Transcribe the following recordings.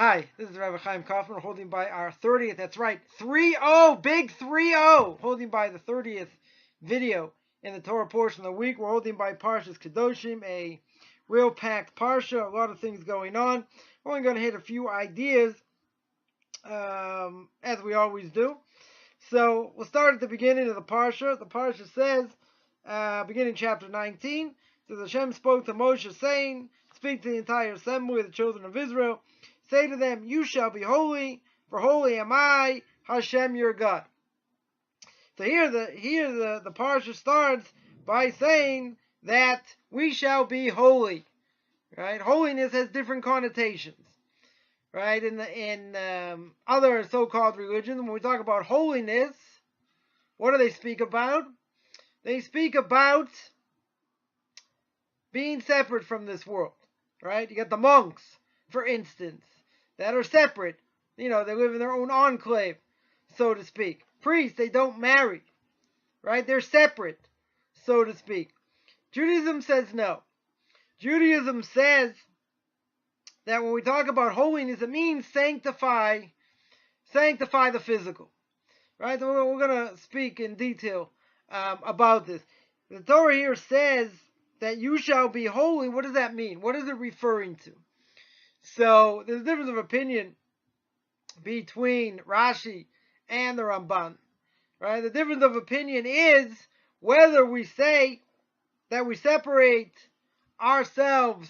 Hi, this is Rabbi Chaim Coffman holding by our 30th, that's right, 3-0, big 3-0, holding by the 30th video in the Torah portion of the week. We're holding by Parshas Kedoshim, a real packed parsha, a lot of things going on. We're only going to hit a few ideas, as we always do. So we'll start at the beginning of the parsha. The parsha says, beginning chapter 19, says Hashem spoke to Moshe saying, speak to the entire assembly of the children of Israel. Say to them, you shall be holy, for holy am I, Hashem your God. So here the parsha starts by saying that we shall be holy. Right? Holiness has different connotations. Right? In other so-called religions, when we talk about holiness, what do they speak about? They speak about being separate from this world. Right? You got the monks, for instance, that are separate. You know, they live in their own enclave, so to speak. Priests, they don't marry. Right? They're separate, so to speak. Judaism says no. Judaism says that when we talk about holiness, it means sanctify the physical. Right? We're going to speak in detail about this. The Torah here says that you shall be holy. What does that mean? What is it referring to? So there's a difference of opinion between Rashi and the Ramban. Right? The difference of opinion is whether we say that we separate ourselves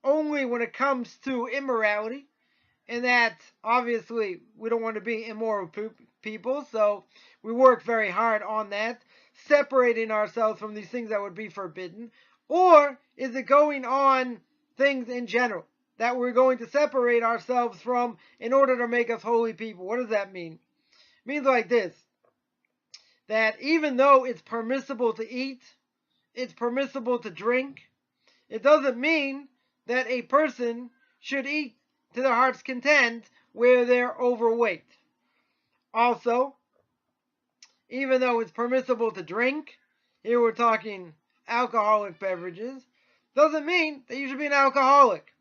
only when it comes to immorality, and that obviously we don't want to be immoral people, so we work very hard on that, separating ourselves from these things that would be forbidden, or is it going on things in general that we're going to separate ourselves from in order to make us holy people? What does that mean? It means like this, that even though it's permissible to eat, it's permissible to drink, it doesn't mean that a person should eat to their heart's content where they're overweight. Also, even though it's permissible to drink, here we're talking alcoholic beverages, doesn't mean that you should be an alcoholic.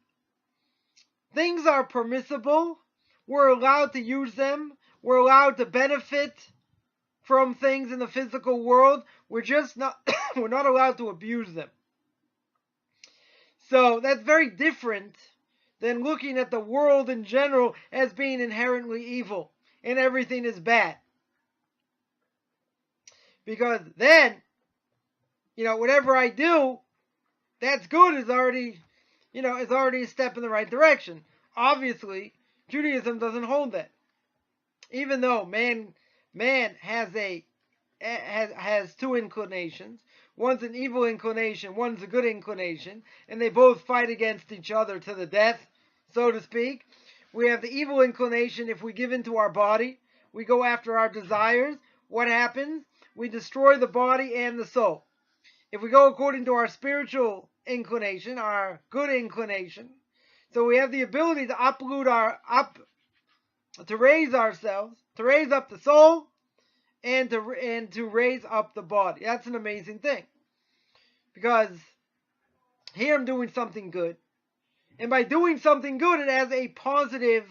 Things are permissible. We're allowed to use them. We're allowed to benefit from things in the physical world. We're just not we're not allowed to abuse them. So that's very different than looking at the world in general as being inherently evil and everything is bad. Because then, whatever I do that's good is already a step in the right direction. Obviously, Judaism doesn't hold that. Even though man has two inclinations. One's an evil inclination, one's a good inclination, and they both fight against each other to the death, so to speak. We have the evil inclination. If we give into our body, we go after our desires. What happens? We destroy the body and the soul. If we go according to our spiritual inclination, our good inclination, so we have the ability to to raise ourselves, to raise up the soul, and to raise up the body. That's an amazing thing. Because here I'm doing something good. And by doing something good, it has a positive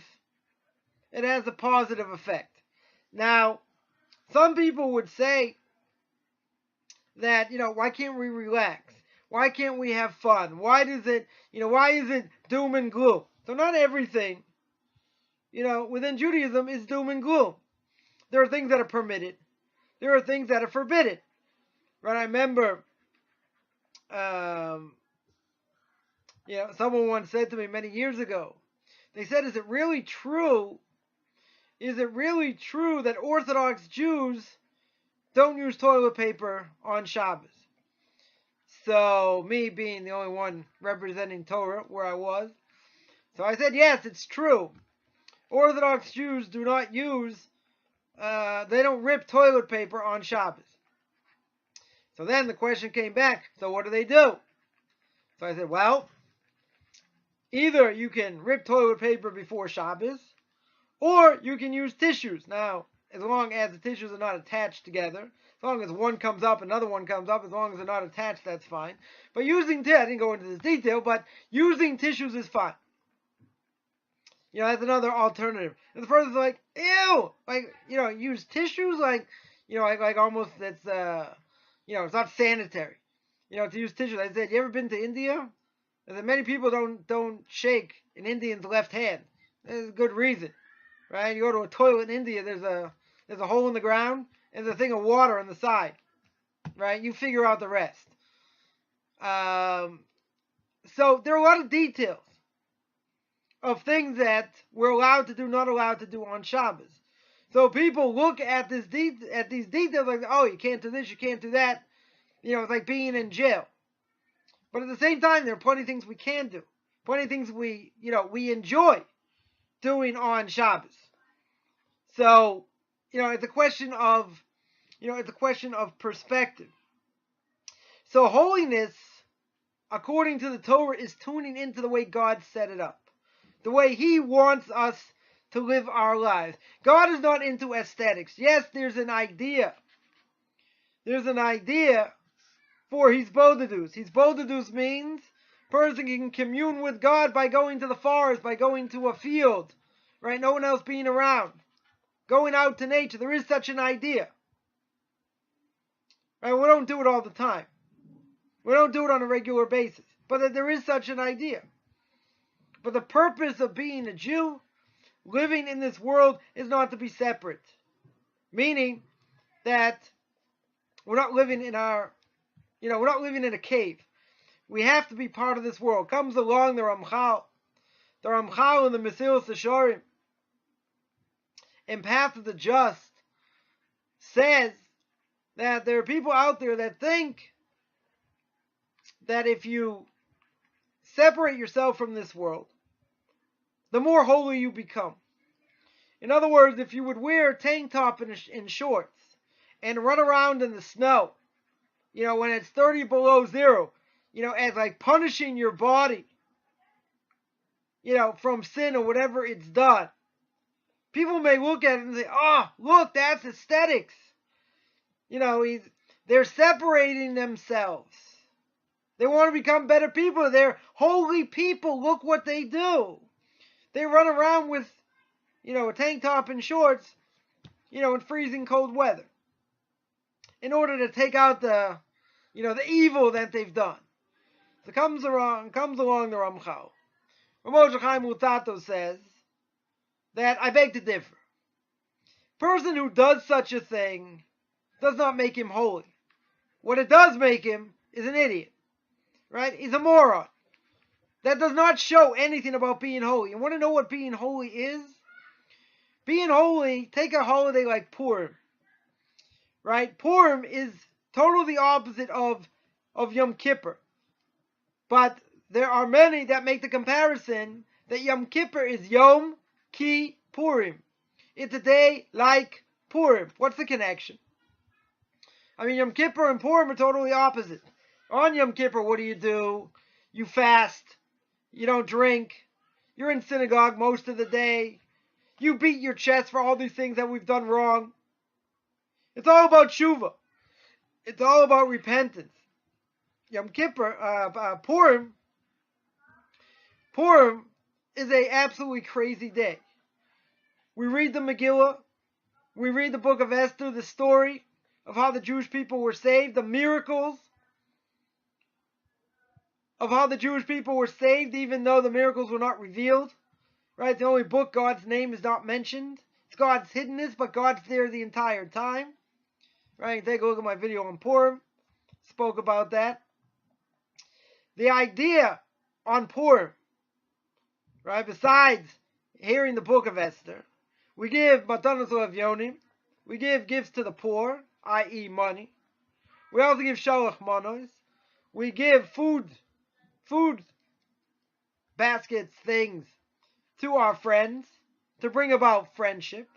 effect. Now, some people would say that, why can't we relax? Why can't we have fun? Why is it doom and gloom? So not everything, within Judaism is doom and gloom. There are things that are permitted. There are things that are forbidden. Right? I remember, someone once said to me many years ago, they said, is it really true that Orthodox Jews don't use toilet paper on Shabbos? So, me being the only one representing Torah where I was, so I said, yes, it's true. Orthodox Jews do not use they don't rip toilet paper on Shabbos. So then the question came back, so what do they do? So I said, well, either you can rip toilet paper before Shabbos, or you can use tissues. Now, as long as the tissues are not attached together, as long as one comes up, another one comes up, as long as they're not attached, that's fine. But I didn't go into this detail, but using tissues is fine. That's another alternative. And the person's like, ew! Like, use tissues? Like, like almost that's, it's not sanitary. To use tissues. I said, you ever been to India? I said, many people don't shake an Indian's left hand. There's a good reason, right? You go to a toilet in India, there's a hole in the ground, and there's a thing of water on the side, right? You figure out the rest. So there are a lot of details of things that we're allowed to do, not allowed to do on Shabbos. So people look at these details like, oh, you can't do this, you can't do that. It's like being in jail. But at the same time, there are plenty of things we can do. Plenty of things we enjoy doing on Shabbos. So, it's a question of, perspective. So holiness, according to the Torah, is tuning into the way God set it up. The way He wants us to live our lives. God is not into aesthetics. Yes, there's an idea. There's an idea for Hisbodedus. Hisbodedus means person can commune with God by going to the forest, by going to a field, right? No one else being around. Going out to nature. There is such an idea. Right? We don't do it all the time. We don't do it on a regular basis. But there is such an idea. But the purpose of being a Jew, living in this world, is not to be separate. Meaning that we're not living in we're not living in a cave. We have to be part of this world. Comes along the Ramchal. The Ramchal in the misused in Path of the Just says that there are people out there that think that if you separate yourself from this world, the more holy you become. In other words, if you would wear a tank top and shorts and run around in the snow, when it's 30 below zero, as like punishing your body, from sin or whatever it's done, people may look at it and say, oh, look, that's aesthetics. They're separating themselves. They want to become better people. They're holy people. Look what they do. They run around with, a tank top and shorts, in freezing cold weather, in order to take out the evil that they've done. So comes along the Ramchal. Rabbi Chaim says that I beg to differ. Person who does such a thing does not make him holy. What it does make him is an idiot. Right? He's a moron. That does not show anything about being holy. You want to know what being holy is? Being holy, take a holiday like Purim. Right? Purim is totally the opposite of Yom Kippur. But there are many that make the comparison that Yom Kippur is Yom Ki Purim. It's a day like Purim. What's the connection? Yom Kippur and Purim are totally opposite. On Yom Kippur, what do? You fast. You don't drink. You're in synagogue most of the day. You beat your chest for all these things that we've done wrong. It's all about tshuva. It's all about repentance. Yom Kippur, Purim is a absolutely crazy day. We read the Megillah. We read the book of Esther, the story of how the Jewish people were saved, the miracles of how the Jewish people were saved, even though the miracles were not revealed. Right? The only book God's name is not mentioned. It's God's hiddenness, but God's there the entire time. Right? Take a look at my video on Purim. Spoke about that. The idea on Purim, right? Besides hearing the book of Esther, we give matanos le'avyonim. We give gifts to the poor, i.e. money. We also give shalach manos. We give food baskets, things to our friends to bring about friendship.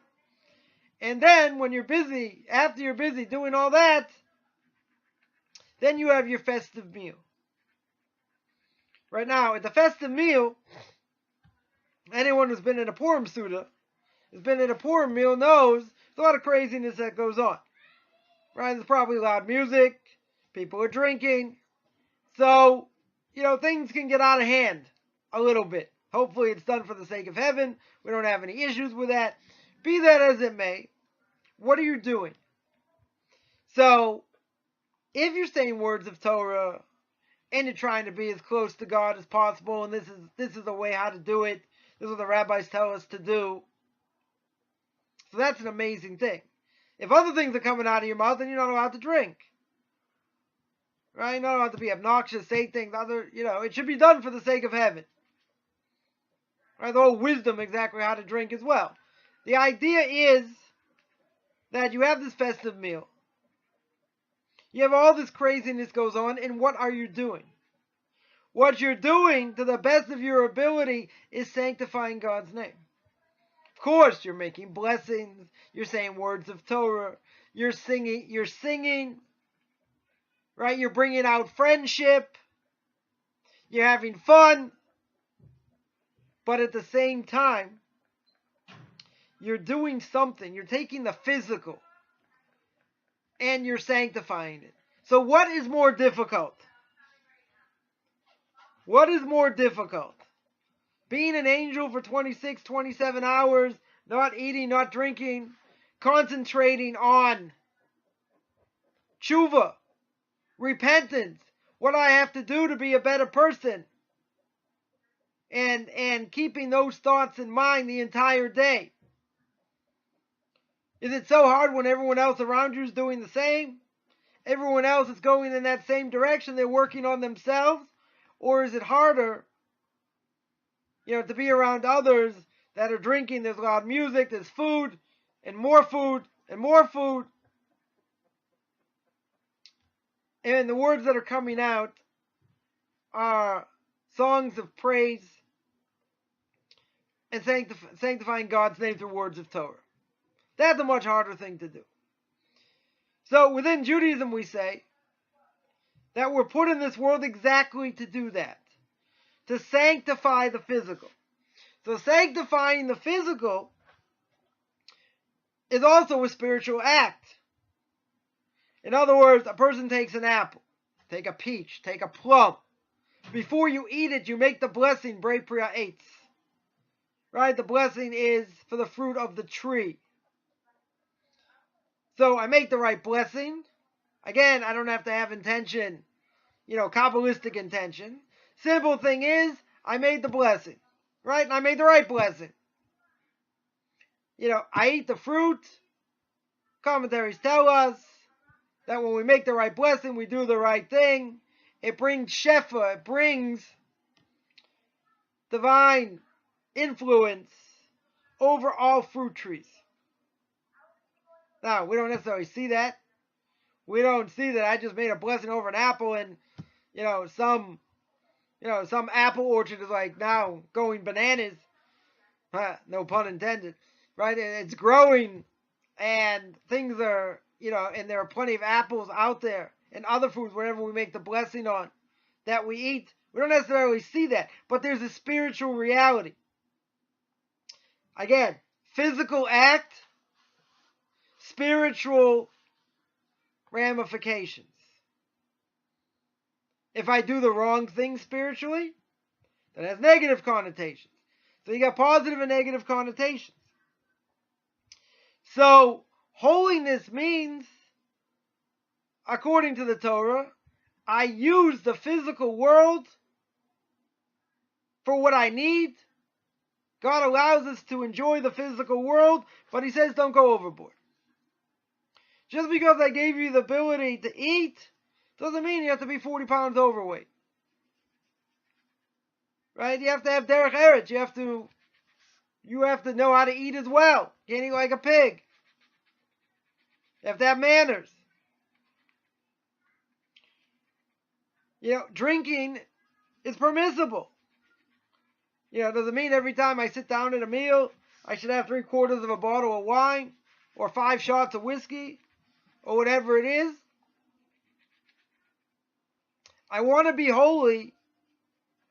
And then when you're busy, after you're busy doing all that, then you have your festive meal. Right now, at the festive meal, anyone who's been in a Purim Suda, has been in a Purim meal, knows there's a lot of craziness that goes on. Right? There's probably loud music, people are drinking. So, things can get out of hand a little bit. Hopefully it's done for the sake of heaven. We don't have any issues with that. Be that as it may, what are you doing? So, if you're saying words of Torah, and you're trying to be as close to God as possible, and this is the way how to do it, this is what the rabbis tell us to do, so that's an amazing thing. If other things are coming out of your mouth, then you're not allowed to drink. Right? You're not allowed to be obnoxious, say things, it should be done for the sake of heaven. Right? The whole wisdom exactly how to drink as well. The idea is that you have this festive meal. You have all this craziness goes on, and what are you doing? What you're doing, to the best of your ability, is sanctifying God's name. Of course, you're making blessings, you're saying words of Torah, you're singing, right? You're bringing out friendship, you're having fun, but at the same time, you're doing something. You're taking the physical and you're sanctifying it. So what is more difficult? What is more difficult? Being an angel for 26, 27 hours, not eating, not drinking, concentrating on tshuva, repentance, what I have to do to be a better person, and keeping those thoughts in mind the entire day. Is it so hard when everyone else around you is doing the same? Everyone else is going in that same direction, they're working on themselves? Or is it harder, to be around others that are drinking, there's loud music, there's food, and more food, and more food. And the words that are coming out are songs of praise and sanctifying God's name through words of Torah. That's a much harder thing to do. So within Judaism we say that we're put in this world exactly to do that. To sanctify the physical. So sanctifying the physical is also a spiritual act. In other words, a person takes an apple, take a peach, take a plum. Before you eat it, you make the blessing, Brei Pri Ha'etz. Right? The blessing is for the fruit of the tree. So I make the right blessing. Again, I don't have to have intention, Kabbalistic intention. Simple thing is, I made the blessing. Right? And I made the right blessing. I eat the fruit. Commentaries tell us that when we make the right blessing, we do the right thing. It brings shefa, it brings divine influence over all fruit trees. Now, we don't necessarily see that. We don't see that I just made a blessing over an apple and, some apple orchard is like now going bananas. No pun intended. Right? It's growing and things are, and there are plenty of apples out there and other foods, wherever we make the blessing on, that we eat. We don't necessarily see that, but there's a spiritual reality. Again, physical act, spiritual ramifications. If I do the wrong thing spiritually, that has negative connotations. So you got positive and negative connotations. So holiness means, according to the Torah, I use the physical world for what I need. God allows us to enjoy the physical world, but He says don't go overboard. Just because I gave you the ability to eat, doesn't mean you have to be 40 pounds overweight. Right? You have to have derech eretz. You have to know how to eat as well. You can't eat like a pig. You have to have manners. Drinking is permissible. It doesn't mean every time I sit down at a meal, I should have 3/4 of a bottle of wine, or 5 shots of whiskey, or whatever it is. I want to be holy.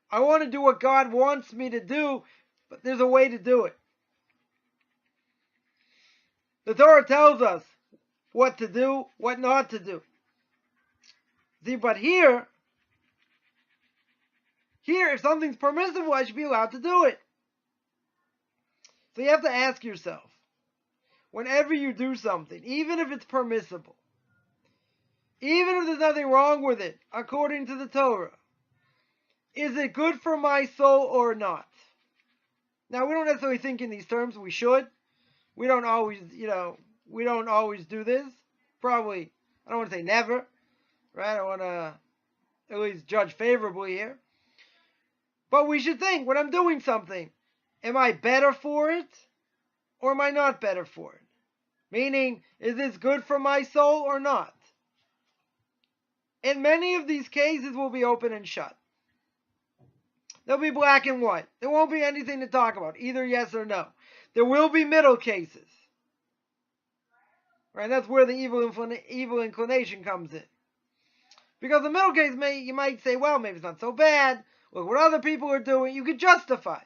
I want to do what God wants me to do, but there's a way to do it. The Torah tells us what to do, what not to do. See, but here, Here, if something's permissible, I should be allowed to do it. So you have to ask yourself, whenever you do something, even if it's permissible, even if there's nothing wrong with it, according to the Torah, is it good for my soul or not? Now, we don't necessarily think in these terms. We should. We don't always, we don't always do this. Probably, I don't want to say never, right? I want to at least judge favorably here. But we should think, when I'm doing something, am I better for it or am I not better for it? Meaning, is this good for my soul or not? In many of these cases, will be open and shut. They'll be black and white. There won't be anything to talk about, either yes or no. There will be middle cases. Right? That's where the evil inclination comes in. Because the middle case, you might say, well, maybe it's not so bad. Look what other people are doing. You could justify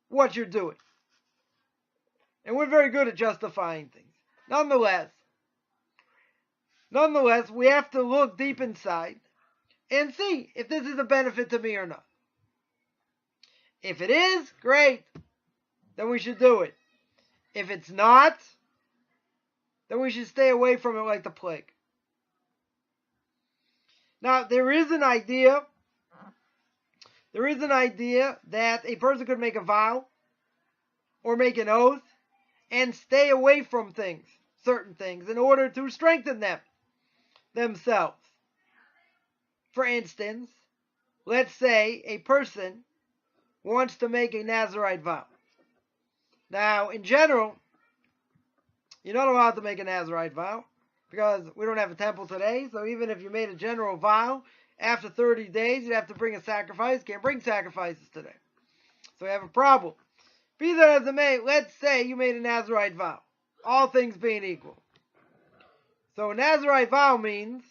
what you're doing. And we're very good at justifying things. Nonetheless, we have to look deep inside and see if this is a benefit to me or not. If it is, great. Then we should do it. If it's not, then we should stay away from it like the plague. Now, there is an idea that a person could make a vow or make an oath and stay away from certain things, in order to strengthen themselves. For instance, let's say a person wants to make a Nazirite vow. Now, in general, you're not allowed to make a Nazirite vow because we don't have a temple today, so even if you made a general vow, after 30 days, you'd have to bring a sacrifice. Can't bring sacrifices today. So we have a problem. Be that as it may, let's say you made a Nazirite vow, all things being equal. So a Nazirite vow means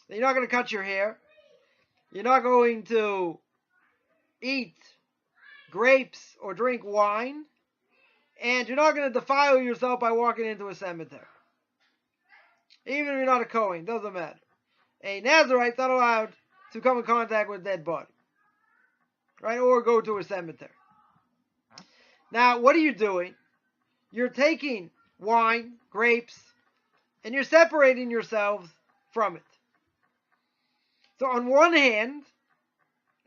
that you're not going to cut your hair, you're not going to eat grapes or drink wine, and you're not going to defile yourself by walking into a cemetery. Even if you're not a Kohen, doesn't matter. A Nazirite's not allowed to come in contact with a dead body, right? Or go to a cemetery. Now, what are you doing? You're taking wine, grapes, and you're separating yourselves from it. So on one hand,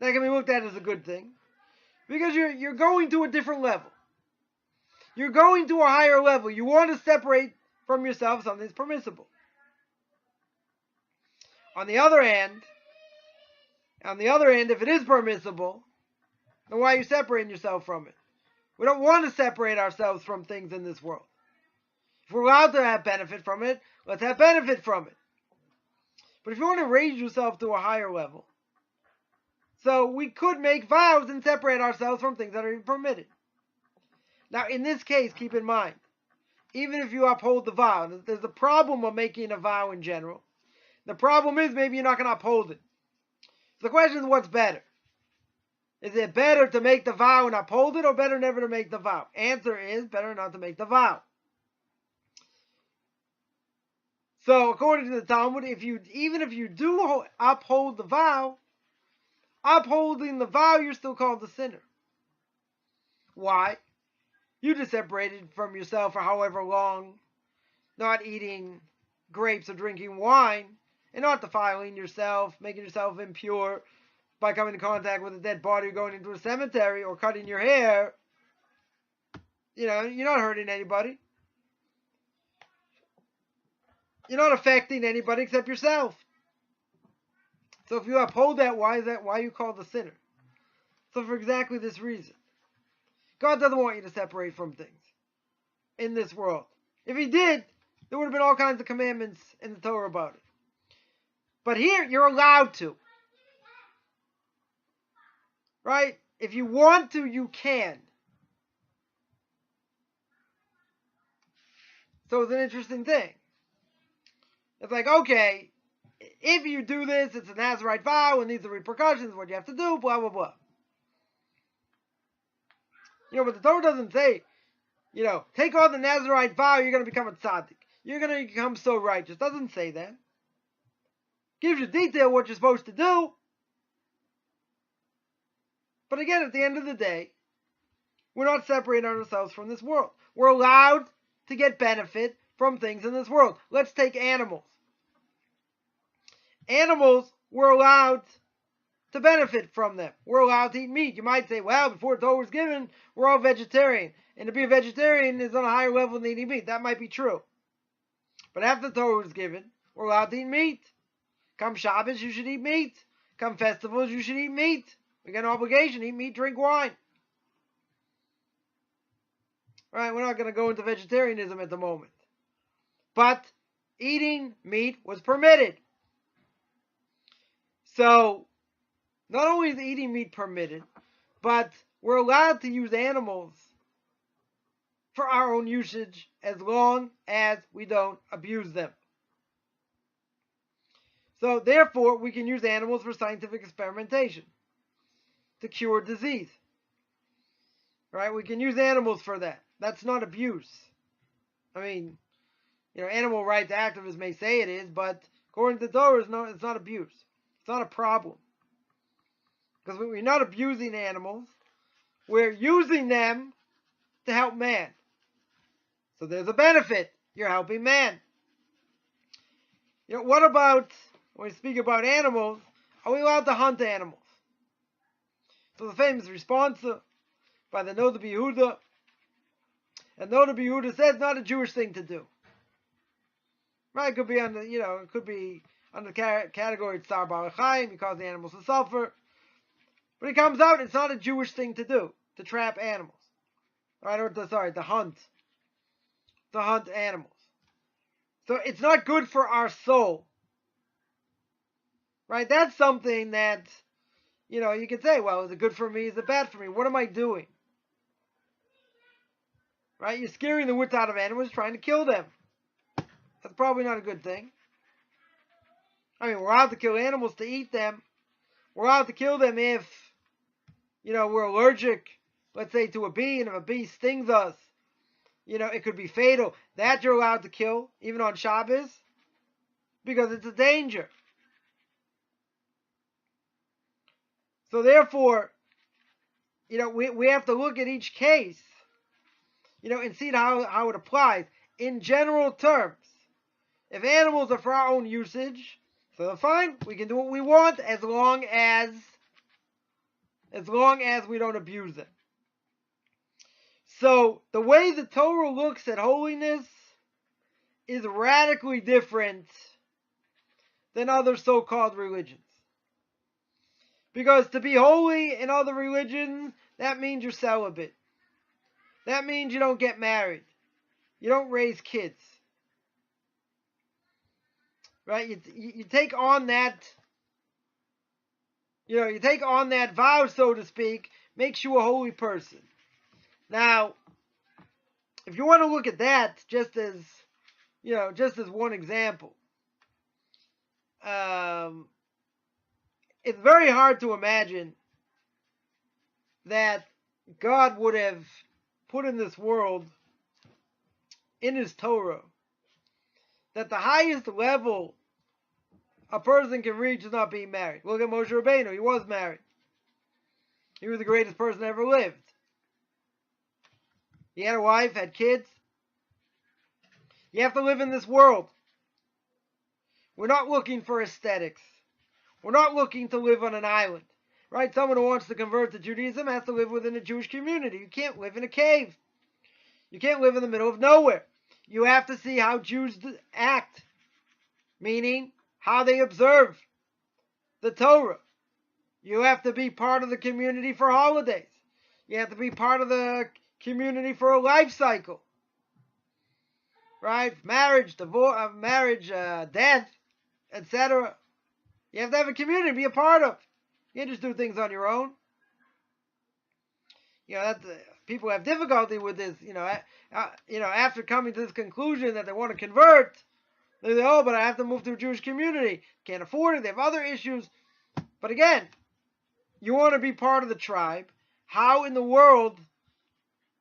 that can be looked at as a good thing, because you're going to a different level. You're going to a higher level. You want to separate from yourself something that's permissible. On the other hand, if it is permissible, then why are you separating yourself from it? We don't want to separate ourselves from things in this world. If we're allowed to have benefit from it, let's have benefit from it. But if you want to raise yourself to a higher level, so we could make vows and separate ourselves from things that are permitted. Now, in this case, keep in mind, even if you uphold the vow, there's a problem of making a vow in general. The problem is maybe you're not going to uphold it. So the question is, what's better? Is it better to make the vow and uphold it, or better never to make the vow? Answer is, better not to make the vow. So according to the Talmud, even if you do uphold the vow, upholding the vow, you're still called a sinner. Why? You just separated from yourself for however long, not eating grapes or drinking wine, and not defiling yourself, making yourself impure by coming in contact with a dead body or going into a cemetery or cutting your hair. You're not hurting anybody. You're not affecting anybody except yourself. So if you uphold that, why are you called a sinner? So for exactly this reason. God doesn't want you to separate from things in this world. If he did, there would have been all kinds of commandments in the Torah about it. But here, you're allowed to. Right? If you want to, you can. So it's an interesting thing. It's like, okay, if you do this, it's a Nazirite vow, and these are repercussions, what you have to do, blah, blah, blah. But the Torah doesn't say, take on the Nazirite vow, you're going to become a tzaddik. You're going to become so righteous. It doesn't say that. It gives you detail what you're supposed to do. But again, at the end of the day, we're not separating ourselves from this world. We're allowed to get benefit from things in this world. Let's take animals. Animals, we're allowed to benefit from them. We're allowed to eat meat. You might say, well, before Torah was given, we're all vegetarian. And to be a vegetarian is on a higher level than eating meat. That might be true. But after Torah was given, we're allowed to eat meat. Come Shabbos, you should eat meat. Come festivals, you should eat meat. We got an obligation, eat meat, drink wine. Right, we're not going to go into vegetarianism at the moment. But eating meat was permitted. So, not only is eating meat permitted, but we're allowed to use animals for our own usage as long as we don't abuse them. So, therefore, we can use animals for scientific experimentation to cure disease. Right? We can use animals for that. That's not abuse. I mean, animal rights activists may say it is, but according to the Torah, it's not abuse. It's not a problem. Because we're not abusing animals. We're using them to help man. So there's a benefit. You're helping man. What about, when we speak about animals, are we allowed to hunt animals? So the famous response by the Noda B'Yehuda, and Noda B'Yehuda says it's not a Jewish thing to do. Right? It could be under, it could be under the category of Tsar Rabbi Chaim, because the animals to suffer. But it comes out, it's not a Jewish thing to do, to trap animals. Right? Or to hunt. To hunt animals. So it's not good for our soul. Right? That's something that, you could say, well, is it good for me? Is it bad for me? What am I doing? Right? You're scaring the wits out of animals, trying to kill them. That's probably not a good thing. I mean, we're allowed to kill animals to eat them. We're allowed to kill them if, we're allergic, let's say, to a bee, and if a bee stings us, it could be fatal. That you're allowed to kill, even on Shabbos, because it's a danger. So therefore, we have to look at each case, and see how it applies. In general terms, if animals are for our own usage, so fine, we can do what we want as long as we don't abuse them. So the way the Torah looks at holiness is radically different than other so-called religions. Because to be holy in other religions, that means you're celibate. That means you don't get married. You don't raise kids. Right? You take on that, you take on that vow, so to speak, makes you a holy person. Now, if you want to look at that just as one example, it's very hard to imagine that God would have put in this world, in His Torah, that the highest level a person can reach is not being married. Look at Moshe Rabbeinu. He was married. He was the greatest person that ever lived. He had a wife, had kids. You have to live in this world. We're not looking for aesthetics. We're not looking to live on an island. Right? Someone who wants to convert to Judaism has to live within a Jewish community. You can't live in a cave. You can't live in the middle of nowhere. You have to see how Jews act. Meaning, how they observe the Torah. You have to be part of the community for holidays. You have to be part of the community for a life cycle. Right? Marriage, divorce, death, etc. You have to have a community to be a part of. You can't just do things on your own. People have difficulty with this. After coming to this conclusion that they want to convert, they say, "Oh, but I have to move to a Jewish community. Can't afford it. They have other issues." But again, you want to be part of the tribe. How in the world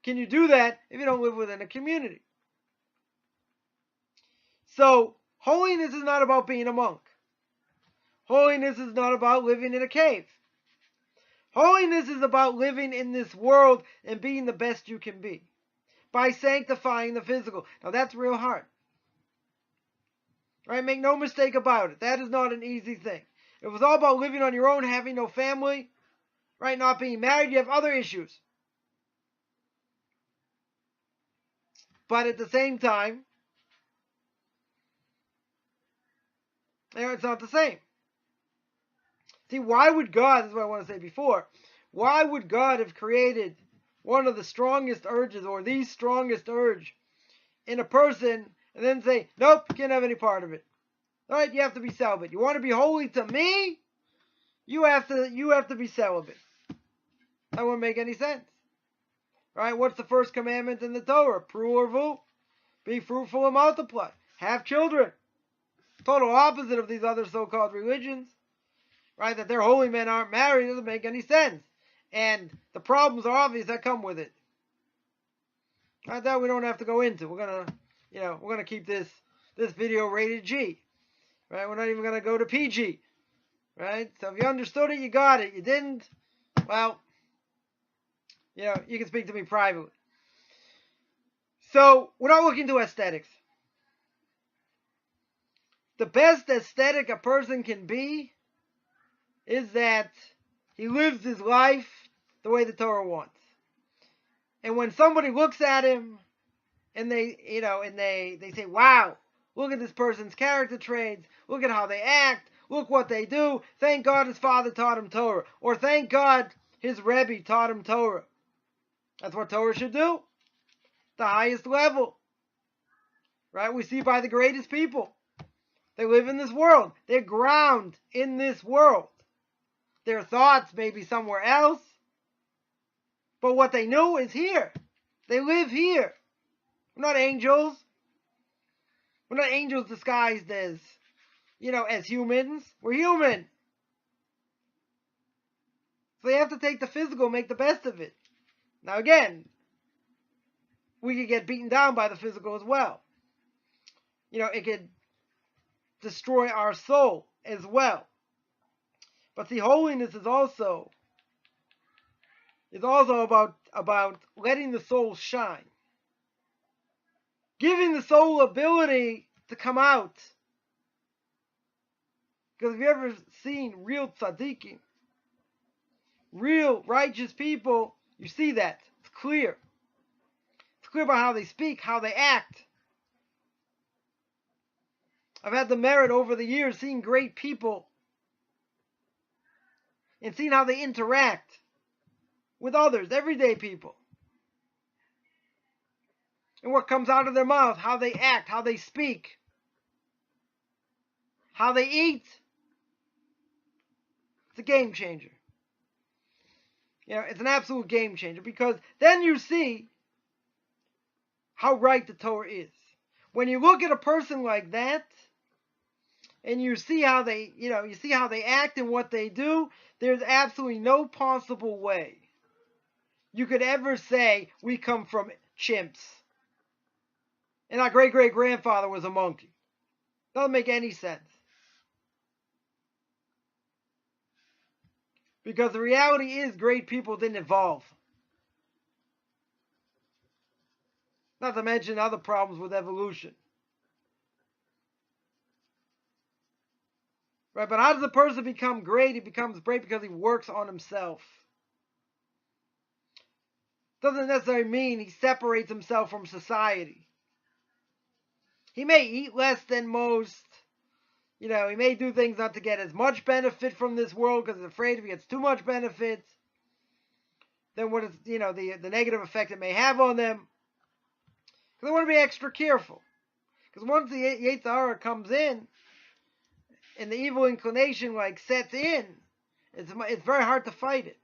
can you do that if you don't live within a community? So, holiness is not about being a monk. Holiness is not about living in a cave. Holiness is about living in this world and being the best you can be by sanctifying the physical. Now that's real hard. Right? Make no mistake about it. That is not an easy thing. If it was all about living on your own, having no family, right, not being married, you have other issues. But at the same time, it's not the same. See, why would God, this is what I want to say before, why would God have created one of the strongest urges, or the strongest urge in a person, and then say, nope, you can't have any part of it. All right, you have to be celibate. You want to be holy to me? You have to be celibate. That wouldn't make any sense. Right? What's the first commandment in the Torah? Pru urvu. Be fruitful and multiply. Have children. Total opposite of these other so-called religions. Right? That their holy men aren't married doesn't make any sense. And the problems are obvious that come with it. Right? That we don't have to go into. We're gonna keep this video rated G. Right? We're not even gonna go to PG. Right? So if you understood it, you got it. You didn't, well, you can speak to me privately. So, we're not looking to aesthetics. The best aesthetic a person can be is that he lives his life the way the Torah wants. And when somebody looks at him and they say, wow, look at this person's character traits, look at how they act, look what they do, thank God his father taught him Torah, or thank God his Rebbe taught him Torah. That's what Torah should do. The highest level. Right? We see by the greatest people. They live in this world. They're ground in this world. Their thoughts may be somewhere else. But what they know is here. They live here. We're not angels. We're not angels disguised as, as humans. We're human. So they have to take the physical, make the best of it. Now again, we could get beaten down by the physical as well. It could destroy our soul as well. But see, holiness is also about letting the soul shine. Giving the soul ability to come out. Because if you've ever seen real tzaddikim, real righteous people, you see that. It's clear. It's clear about how they speak, how they act. I've had the merit over the years seeing great people and seeing how they interact with others, everyday people. And what comes out of their mouth, how they act, how they speak, how they eat. It's a game changer. It's an absolute game changer, because then you see how right the Torah is. When you look at a person like that, and you see how they, act and what they do, there's absolutely no possible way you could ever say we come from chimps and our great-great-grandfather was a monkey. Doesn't make any sense. Because the reality is great people didn't evolve. Not to mention other problems with evolution. Right, but how does a person become great? He becomes great because he works on himself. Doesn't necessarily mean he separates himself from society. He may eat less than most. He may do things not to get as much benefit from this world because he's afraid if he gets too much benefit, then what is, the negative effect it may have on them. Because they want to be extra careful. Because once the Yetzer Hara comes in, and the evil inclination sets in, it's very hard to fight it.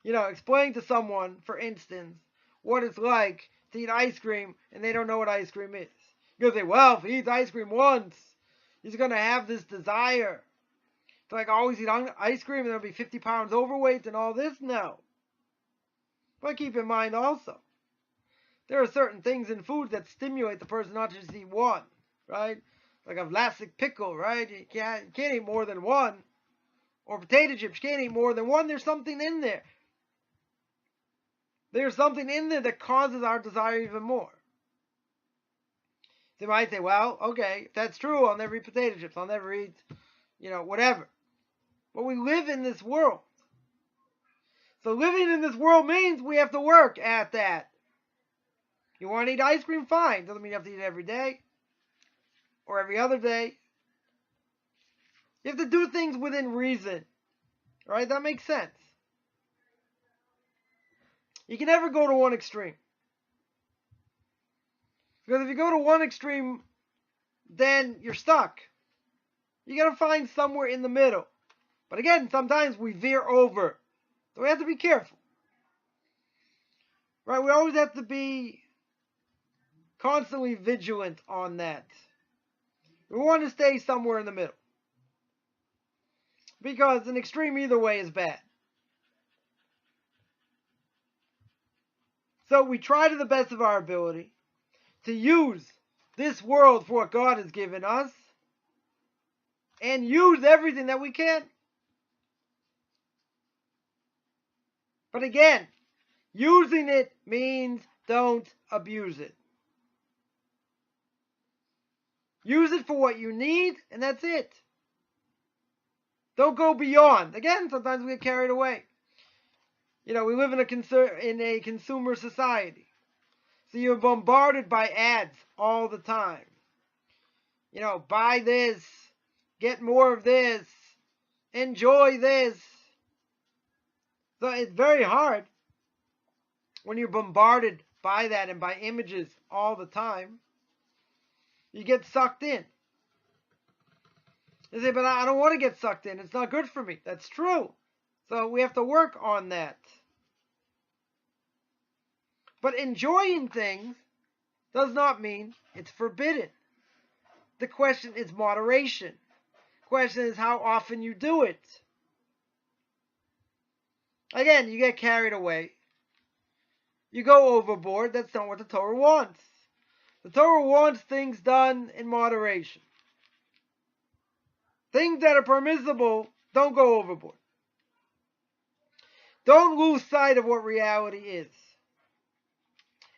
Explain to someone, for instance, what it's like to eat ice cream and they don't know what ice cream is. You'll say, well, if he eats ice cream once, he's going to have this desire to always eat ice cream and they'll be 50 pounds overweight and all this. No. But keep in mind also, there are certain things in food that stimulate the person not to just eat one, right? Like a Vlasic pickle, right? You can't eat more than one. or potato chips. You can't eat more than one. There's something in there. There's something in there that causes our desire even more. They might say, well, okay, if that's true, I'll never eat potato chips. I'll never eat, whatever. But we live in this world. So living in this world means we have to work at that. You want to eat ice cream? Fine. Doesn't mean you have to eat it every day or every other day. You have to do things within reason. Right? That makes sense. You can never go to one extreme. Because if you go to one extreme, then you're stuck. You got to find somewhere in the middle. But again, sometimes we veer over. So we have to be careful. Right? We always have to be constantly vigilant on that. We want to stay somewhere in the middle. Because an extreme either way is bad. So we try to the best of our ability to use this world for what God has given us and use everything that we can. But again, using it means don't abuse it. Use it for what you need, and that's it. Don't go beyond. Again, sometimes we get carried away. We live in a consumer society. So you're bombarded by ads all the time. Buy this, get more of this, enjoy this. So it's very hard when you're bombarded by that and by images all the time. You get sucked in. You say, but I don't want to get sucked in. It's not good for me. That's true. So we have to work on that. But enjoying things does not mean it's forbidden. The question is moderation. The question is how often you do it. Again, you get carried away. You go overboard. That's not what the Torah wants. The Torah wants things done in moderation. Things that are permissible, don't go overboard. Don't lose sight of what reality is.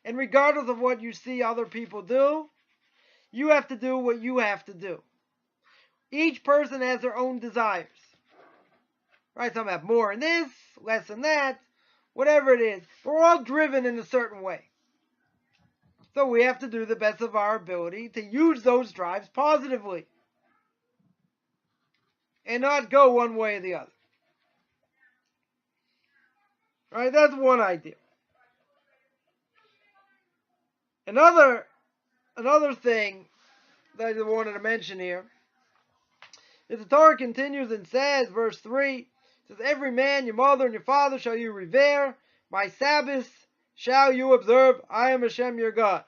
And regardless of what you see other people do, you have to do what you have to do. Each person has their own desires. Right? Some have more in this, less in that, whatever it is. We're all driven in a certain way. So we have to do the best of our ability to use those drives positively. And not go one way or the other. Right? That's one idea. Another thing that I wanted to mention here is the Torah continues and says, verse 3, it says, every man, your mother and your father shall you revere. My Sabbaths shall you observe. I am Hashem your God.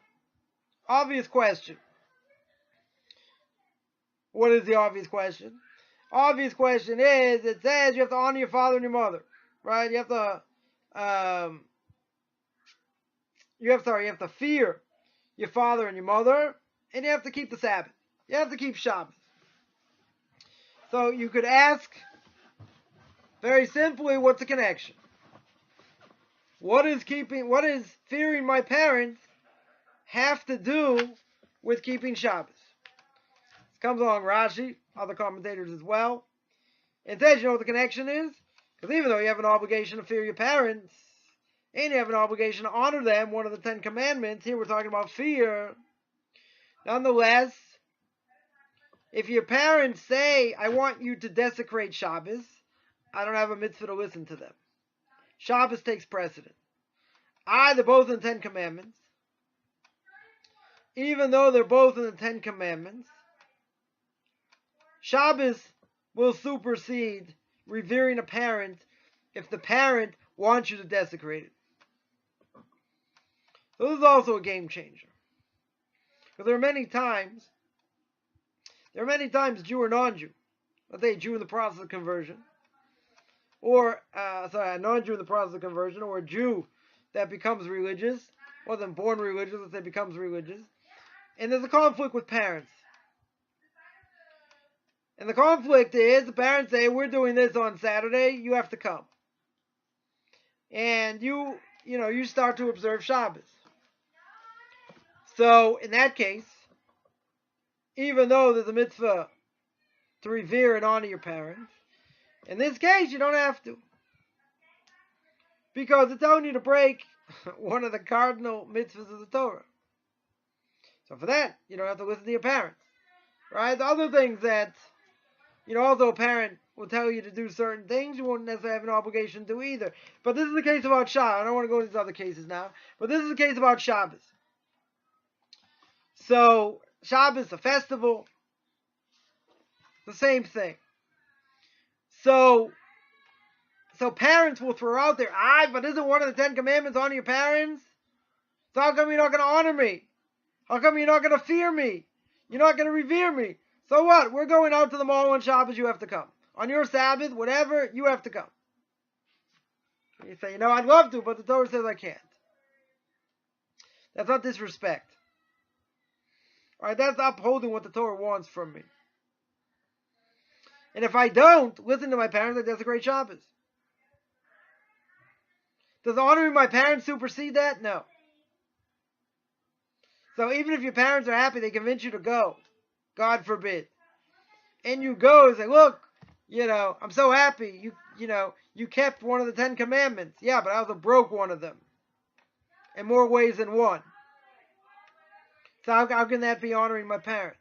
Obvious question. What is the obvious question? Obvious question is, it says you have to honor your father and your mother. Right? You have to fear your father and your mother, and you have to keep the Sabbath. You have to keep Shabbos. So you could ask, very simply, what's the connection? What is fearing my parents have to do with keeping Shabbos? This comes along Rashi, other commentators as well. It says, you know what the connection is? Because even though you have an obligation to fear your parents, and you have an obligation to honor them, one of the 10 commandments, here we're talking about fear. Nonetheless, if your parents say, I want you to desecrate Shabbos, I don't have a mitzvah to listen to them. Shabbos takes precedent. They're both in the 10 commandments. Even though they're both in the 10 commandments, Shabbos will supersede revering a parent if the parent wants you to desecrate it. So this is also a game changer. Because there are many times, Jew or non-Jew, let's say a Jew in the process of conversion, or, a non-Jew in the process of conversion, or a Jew that becomes religious, wasn't born religious, let's say becomes religious, and there's a conflict with parents. And the conflict is the parents say, we're doing this on Saturday, you have to come. And you start to observe Shabbos. So in that case, even though there's a mitzvah to revere and honor your parents, in this case you don't have to. Because it's telling you to break one of the cardinal mitzvahs of the Torah. So for that, you don't have to listen to your parents. Right? The other things that, although a parent will tell you to do certain things, you won't necessarily have an obligation to do either. But this is the case about Shabbos. I don't want to go into these other cases now. But this is the case about Shabbos. So, Shabbos, a festival, the same thing. So parents will throw out there, but isn't one of the 10 commandments honor your parents? So how come you're not going to honor me? How come you're not going to fear me? You're not going to revere me? So what? We're going out to the mall on Shabbos, you have to come. On your Sabbath, whatever, you have to come. You say, I'd love to, but the Torah says I can't. That's not disrespect. Alright, that's upholding what the Torah wants from me. And if I don't listen to my parents, that's a great Shabbos. Does honoring my parents supersede that? No. So even if your parents are happy, they convince you to go. God forbid. And you go and say, look, I'm so happy. You kept one of the 10 commandments. Yeah, but I also broke one of them. In more ways than one. So how can that be honoring my parents?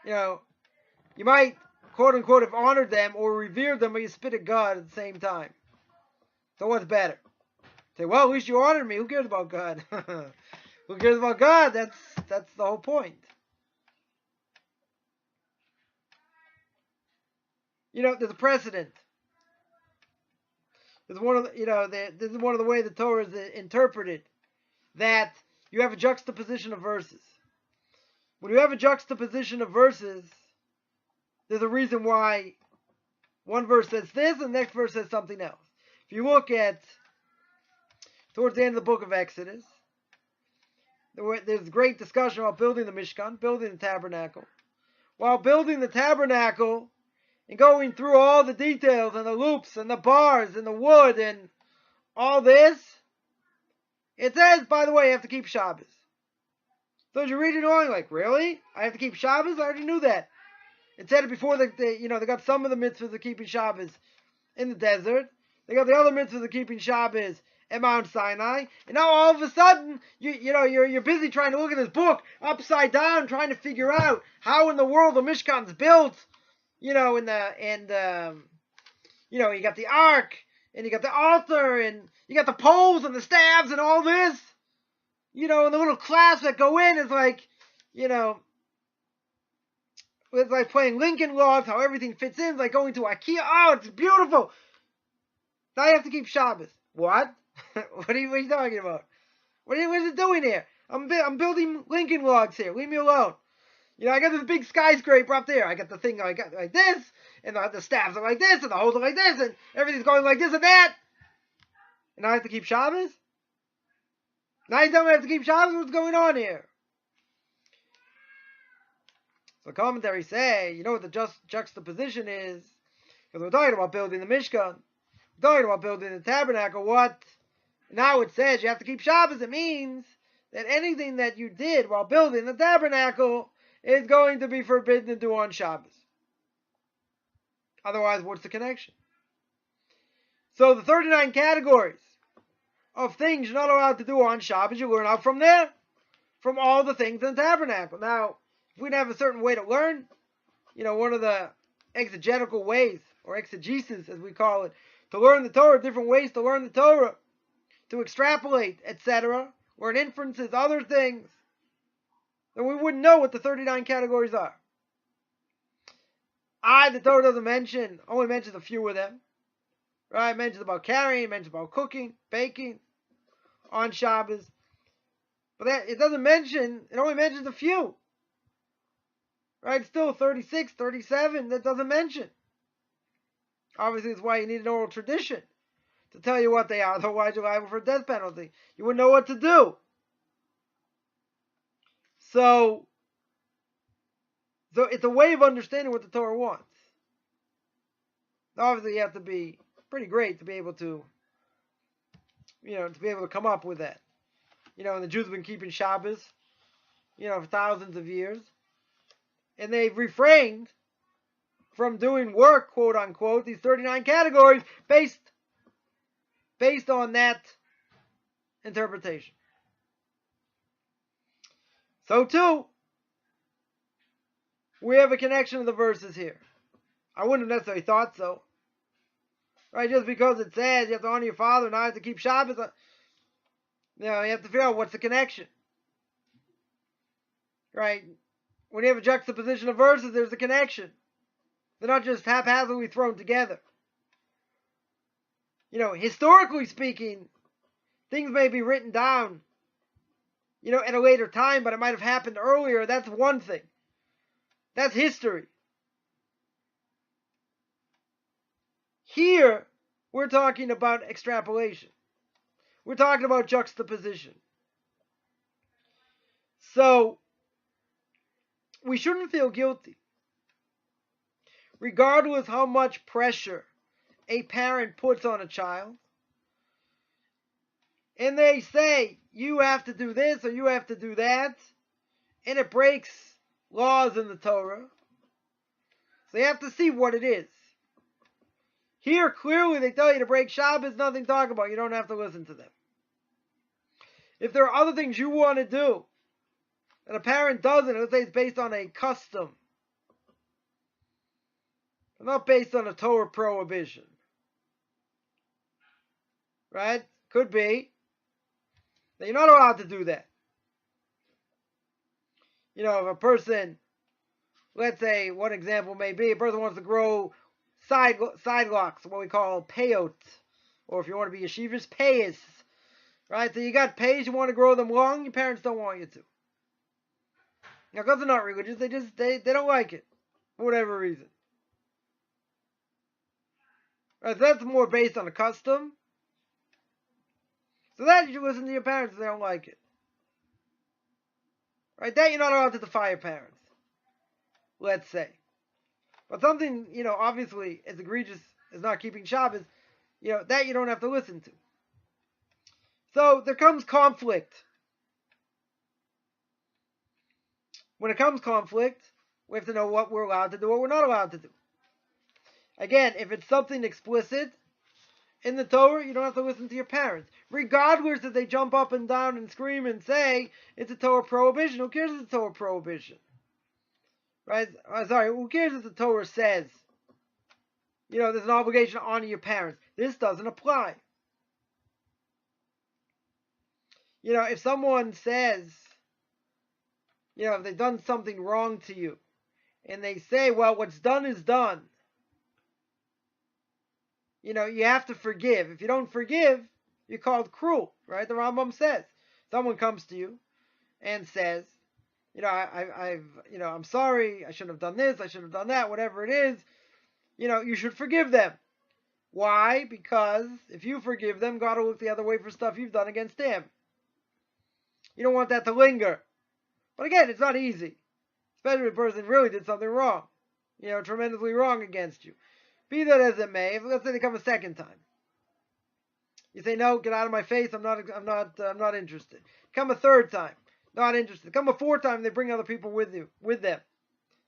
You might, quote unquote, have honored them or revered them, but you spit at God at the same time. So what's better? Say, well, at least you honored me. Who cares about God? Who cares about God? That's the whole point. There's a precedent. There's one of the, this is one of the way the Torah is interpreted, that you have a juxtaposition of verses. When you have a juxtaposition of verses, there's a reason why one verse says this and the next verse says something else. If you look at towards the end of the book of Exodus, there's great discussion about building the Mishkan, building the tabernacle. While building the tabernacle and going through all the details and the loops and the bars and the wood and all this, it says, by the way, you have to keep Shabbos. So as you read it on, you're like, really? I have to keep Shabbos? I already knew that. It said it before they got some of the mitzvahs of keeping Shabbos in the desert. They got the other mitzvahs of keeping Shabbos at Mount Sinai. And now all of a sudden, you're busy trying to look at this book upside down, trying to figure out how in the world the Mishkan's built. You got the ark, and you got the altar, and you got the poles and the staves and all this. And the little clasps that go in is like, it's like playing Lincoln Logs, how everything fits in. It's like going to IKEA. Oh, it's beautiful. Now you have to keep Shabbos. What? What are you talking about? What is it doing here? I'm building Lincoln Logs here. Leave me alone. I got this big skyscraper up there. I got the thing I got like this, and the staffs are like this, and the holes are like this, and everything's going like this and that. And I have to keep Shabbos? Now you tell me I have to keep Shabbos? What's going on here? So commentaries say, what the juxtaposition is? Because we're talking about building the Mishkan. We're talking about building the tabernacle. What? Now it says you have to keep Shabbos. It means that anything that you did while building the tabernacle is going to be forbidden to do on Shabbos. Otherwise, what's the connection? So the 39 categories of things you're not allowed to do on Shabbos, you learn out from there. From all the things in the tabernacle. Now, if we didn't have a certain way to learn, one of the exegetical ways, or exegesis as we call it, to learn the Torah, different ways to learn the Torah, to extrapolate, etc., learn inferences, other things, then we wouldn't know what the 39 categories are. The Torah doesn't only mentions a few of them. Right? It mentions about carrying, it mentions about cooking, baking on Shabbos. But it only mentions a few. Right? Still 36, 37, that doesn't mention. Obviously, it's why you need an oral tradition to tell you what they are. Otherwise, you're liable for a death penalty. You wouldn't know what to do. So, So it's a way of understanding what the Torah wants. Obviously, you have to be pretty great to be able to, come up with that. And the Jews have been keeping Shabbos, for thousands of years. And they've refrained from doing work, quote unquote, these 39 categories based on that interpretation. So too, we have a connection to the verses here. I wouldn't have necessarily thought so. Right, just because it says you have to honor your father and I have to keep Shabbos, you have to figure out what's the connection. Right? When you have a juxtaposition of verses, there's a connection. They're not just haphazardly thrown together. Historically speaking, things may be written down, at a later time, but it might have happened earlier. That's one thing. That's history. Here, we're talking about extrapolation. We're talking about juxtaposition. So, we shouldn't feel guilty. Regardless how much pressure a parent puts on a child, and they say, you have to do this or you have to do that, and it breaks laws in the Torah. So you have to see what it is. Here, clearly, they tell you to break Shabbos, nothing to talk about. You don't have to listen to them. If there are other things you want to do, and a parent doesn't, let's say it's based on a custom, not based on a Torah prohibition. Right? Could be that you're not allowed to do that. If a person, let's say, one example may be, a person wants to grow side locks, what we call payot, or if you want to be yeshivas, payas. Right? So you got payas, you want to grow them long, your parents don't want you to. Now, because they're not religious, they don't like it, for whatever reason. Right, so that's more based on a custom. So that you should listen to your parents if they don't like it. Right, that you're not allowed to defy your parents. Let's say. But something, obviously as egregious as not keeping Shabbos, that you don't have to listen to. So there comes conflict. When it comes conflict, we have to know what we're allowed to do, what we're not allowed to do. Again, if it's something explicit in the Torah, you don't have to listen to your parents. Regardless if they jump up and down and scream and say it's a Torah prohibition. Who cares if it's a Torah prohibition? Right? Who cares if the Torah says, there's an obligation to honor your parents. This doesn't apply. If someone says, if they've done something wrong to you, and they say, well, what's done is done. You have to forgive. If you don't forgive, you're called cruel, right? The Rambam says. Someone comes to you and says, I'm sorry, I shouldn't have done this, I shouldn't have done that, whatever it is, you should forgive them. Why? Because if you forgive them, God will look the other way for stuff you've done against Him. You don't want that to linger. But again, it's not easy. Especially if a person really did something wrong. Tremendously wrong against you. Be that as it may, let's say they come a second time. You say, no, get out of my face, I'm not interested. Come a third time, not interested. Come a fourth time, they bring other people with them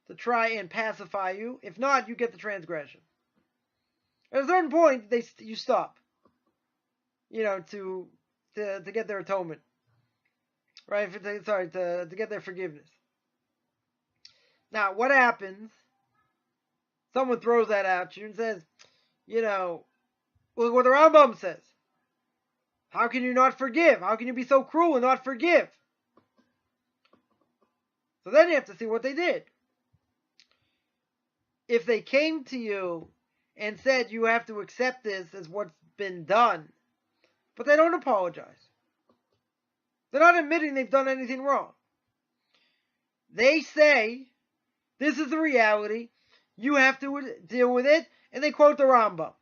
to try and pacify you. If not, you get the transgression. At a certain point, you stop. To get their atonement. Right? To get their forgiveness. Now, what happens? Someone throws that at you and says, look what the Rambam says. How can you not forgive? How can you be so cruel and not forgive? So then you have to see what they did. If they came to you and said you have to accept this as what's been done, but they don't apologize. They're not admitting they've done anything wrong. They say, this is the reality, you have to deal with it, and they quote the Rambam.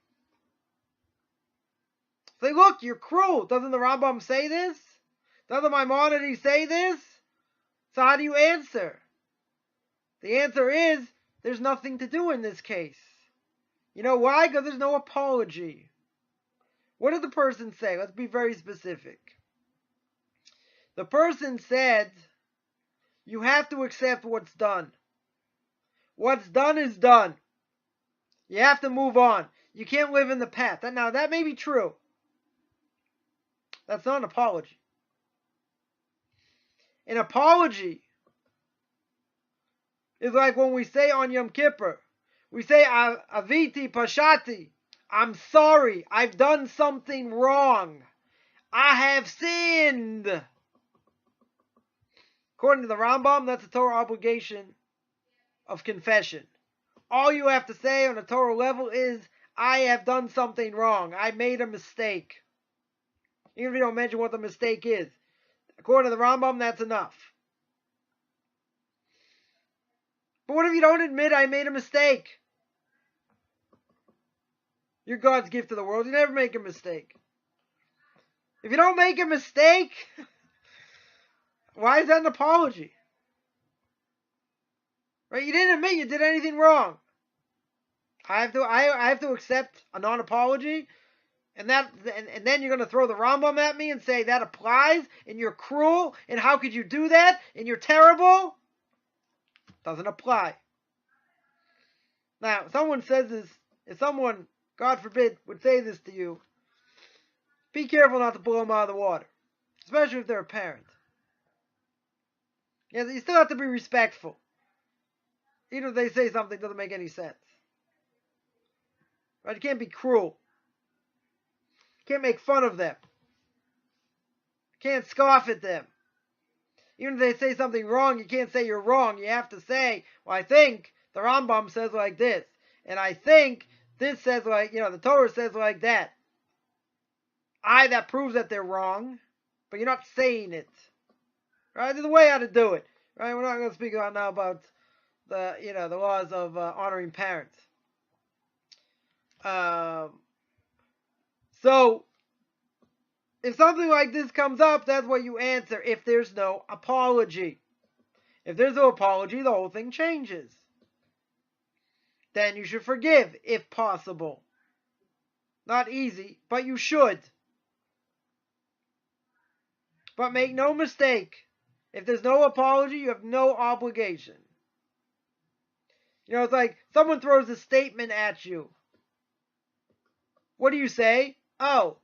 Say, look, you're cruel. Doesn't the Rambam say this? Doesn't Maimonides say this? So how do you answer? The answer is there's nothing to do in this case. You know why? Because there's no apology. What did the person say? Let's be very specific. The person said, you have to accept what's done. What's done is done. You have to move on. You can't live in the past. Now, that may be true. That's not an apology. An apology is like when we say on Yom Kippur, we say, Aviti Pashati, I'm sorry, I've done something wrong. I have sinned. According to the Rambam, that's a Torah obligation of confession. All you have to say on a Torah level is, I have done something wrong. I made a mistake. Even if you don't mention what the mistake is. According to the Rambam, that's enough. But what if you don't admit I made a mistake? You're God's gift to the world. You never make a mistake. If you don't make a mistake, why is that an apology? Right? You didn't admit you did anything wrong. I have to accept a non-apology, and then you're going to throw the Rambam at me and say that applies, and you're cruel, and how could you do that, and you're terrible? Doesn't apply. Now, someone says this, if someone, God forbid, would say this to you, be careful not to blow them out of the water, especially if they're a parent. Yeah, you still have to be respectful, even if they say something that doesn't make any sense. Right? You can't be cruel. You can't make fun of them. You can't scoff at them. Even if they say something wrong, you can't say you're wrong. You have to say, well, I think the Rambam says like this. And I think this says like, the Torah says like that. That proves that they're wrong, but you're not saying it. Right? There's a way how to do it. Right? We're not going to speak now about the laws of honoring parents. So, if something like this comes up, that's what you answer if there's no apology. If there's no apology, the whole thing changes. Then you should forgive, if possible. Not easy, but you should. But make no mistake, if there's no apology, you have no obligation. It's like someone throws a statement at you. What do you say? Oh.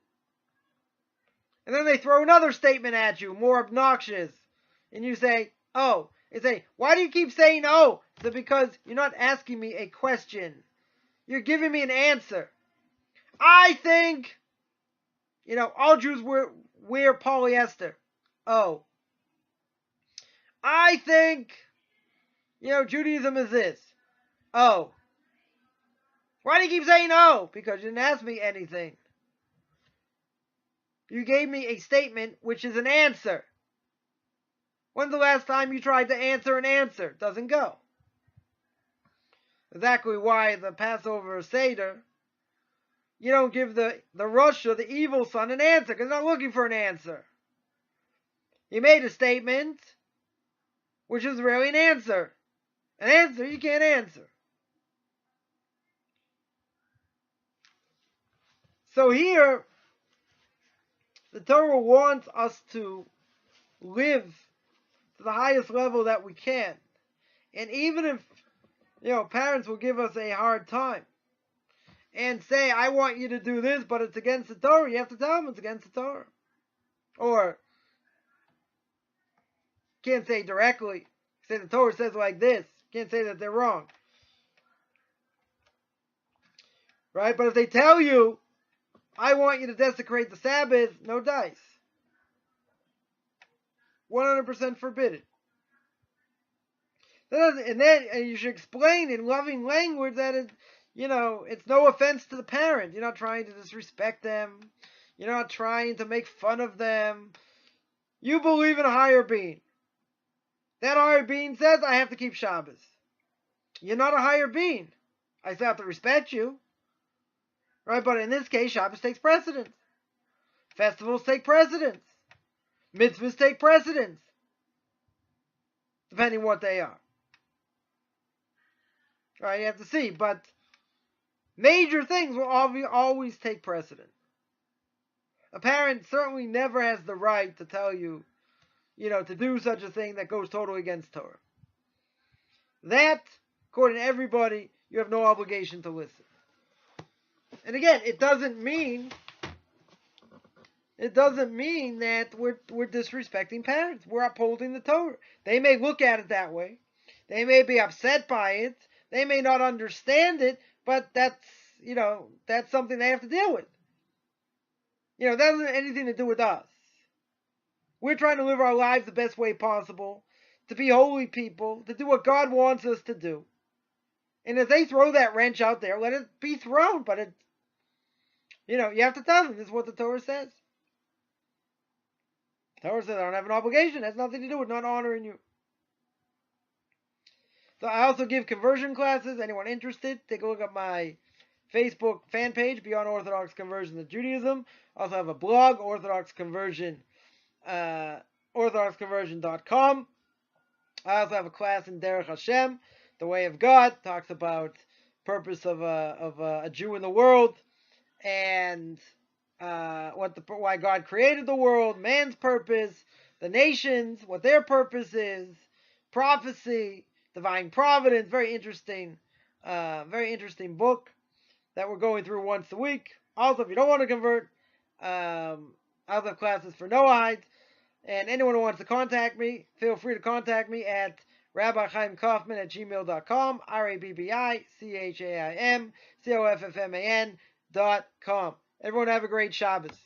And then they throw another statement at you, more obnoxious. And you say, oh. They say, why do you keep saying oh? Is it because you're not asking me a question? You're giving me an answer. I think, all Jews wear polyester. Oh. I think, Judaism is this. Oh. Why do you keep saying oh? Because you didn't ask me anything. You gave me a statement, which is an answer. When's the last time you tried to answer an answer? Doesn't go. Exactly why the Passover Seder, you don't give the Rasha, the evil son, an answer, because they're not looking for an answer. He made a statement, which is really an answer. An answer you can't answer. So here, the Torah wants us to live to the highest level that we can. And even if, parents will give us a hard time and say, I want you to do this, but it's against the Torah, you have to tell them it's against the Torah. Or, can't say directly, say the Torah says like this. Can't say that they're wrong. Right? But if they tell you, I want you to desecrate the Sabbath, no dice. 100% forbidden. And then you should explain in loving language that it's no offense to the parent. You're not trying to disrespect them. You're not trying to make fun of them. You believe in a higher being. That higher being says, I have to keep Shabbos. You're not a higher being. I still have to respect you. Right? But in this case, Shabbos takes precedence. Festivals take precedence. Mitzvahs take precedence. Depending what they are. Right? You have to see, but major things will always take precedent. A parent certainly never has the right to tell you, to do such a thing that goes totally against Torah. That, according to everybody, you have no obligation to listen. And again, it doesn't mean that we're disrespecting parents. We're upholding the Torah. They may look at it that way. They may be upset by it. They may not understand it, but that's something they have to deal with. That doesn't have anything to do with us. We're trying to live our lives the best way possible, to be holy people, to do what God wants us to do. And if they throw that wrench out there, let it be thrown. But you have to tell them this is what the Torah says. The Torah says I don't have an obligation. It has nothing to do with not honoring you. So I also give conversion classes. Anyone interested, take a look at my Facebook fan page, Beyond Orthodox Conversion to Judaism. I also have a blog, Orthodox Conversion, orthodoxconversion.com. I also have a class in Derech Hashem, the way of God, talks about purpose of a Jew in the world, and why God created the world, man's purpose, the nations, what their purpose is, prophecy, divine providence. Very interesting book that we're going through once a week. Also, if you don't want to convert, I also have classes for Noahides. And anyone who wants to contact me, feel free to contact me at rabbichaimcoffman@gmail.com, RABBICHAIMCOFFMAN.com. Everyone have a great Shabbos.